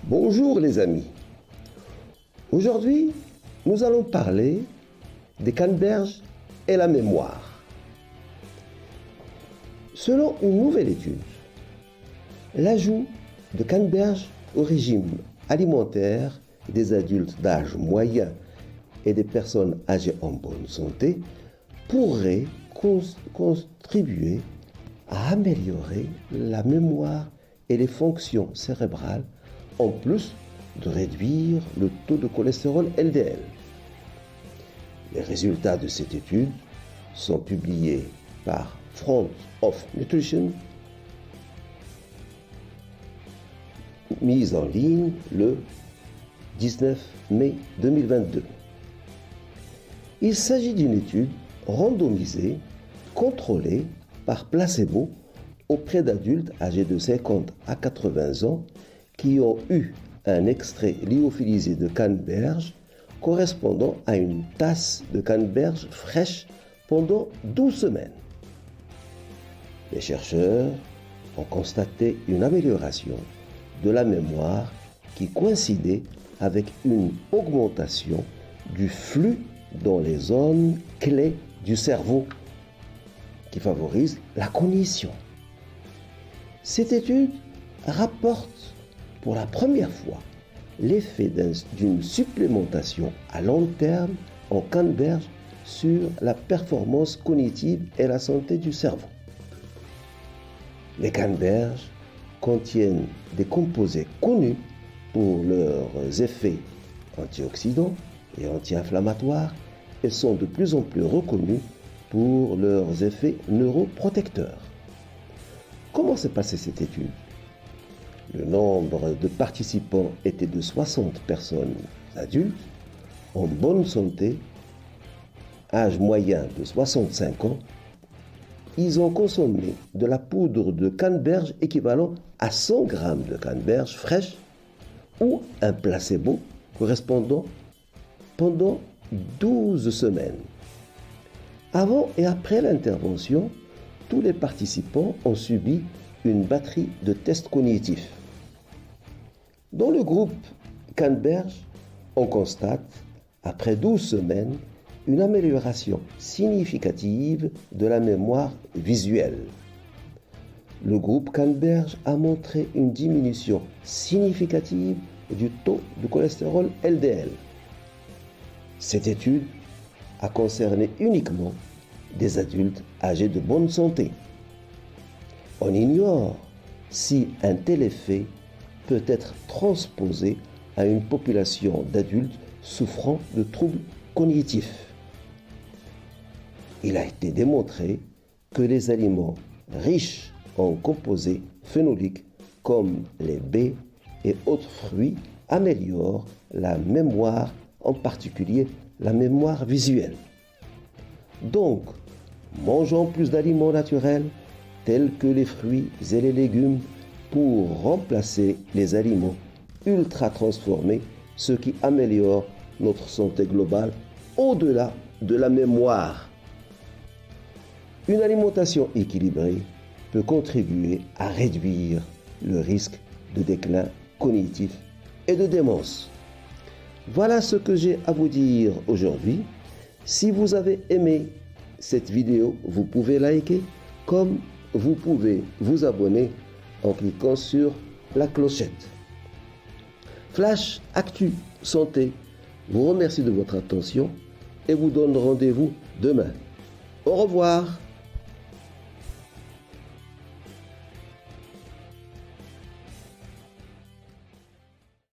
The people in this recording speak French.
Bonjour les amis. Aujourd'hui, nous allons parler des canneberges et la mémoire. Selon une nouvelle étude, l'ajout de canneberges au régime alimentaire des adultes d'âge moyen et des personnes âgées en bonne santé pourrait contribuer à améliorer la mémoire et les fonctions cérébrales, en plus de réduire le taux de cholestérol LDL. Les résultats de cette étude sont publiés par Front of Nutrition, mise en ligne le 19 mai 2022. Il s'agit d'une étude randomisée, contrôlée par placebo auprès d'adultes âgés de 50 à 80 ans qui ont eu un extrait lyophilisé de canneberge correspondant à une tasse de canneberge fraîche pendant 12 semaines. Les chercheurs ont constaté une amélioration de la mémoire qui coïncidait avec une augmentation du flux dans les zones clés du cerveau qui favorise la cognition. Cette étude rapporte pour la première fois l'effet d'une supplémentation à long terme en canneberge sur la performance cognitive et la santé du cerveau. Les canneberges contiennent des composés connus pour leurs effets antioxydants et anti-inflammatoires et sont de plus en plus reconnus pour leurs effets neuroprotecteurs. Comment s'est passée cette étude ? Le nombre de participants était de 60 personnes adultes, en bonne santé, âge moyen de 65 ans. Ils ont consommé de la poudre de canneberge équivalent à 100 grammes de canneberge fraîche ou un placebo correspondant pendant 12 semaines. Avant et après l'intervention, tous les participants ont subi une batterie de tests cognitifs. Dans le groupe canneberge, on constate, après 12 semaines, une amélioration significative de la mémoire visuelle. Le groupe canneberge a montré une diminution significative du taux de cholestérol LDL. Cette étude a concerné uniquement des adultes âgés de bonne santé. On ignore si un tel effet peut être transposé à une population d'adultes souffrant de troubles cognitifs. Il a été démontré que les aliments riches en composés phénoliques comme les baies et autres fruits améliorent la mémoire, en particulier la mémoire visuelle. Donc, mangeons plus d'aliments naturels tels que les fruits et les légumes pour remplacer les aliments ultra transformés, ce qui améliore notre santé globale au-delà de la mémoire. Une alimentation équilibrée peut contribuer à réduire le risque de déclin cognitif et de démence. Voilà ce que j'ai à vous dire aujourd'hui. Si vous avez aimé cette vidéo, vous pouvez liker, comme vous pouvez vous abonner en cliquant sur la clochette. Flash Actu Santé vous remercie de votre attention et vous donne rendez-vous demain. Au revoir.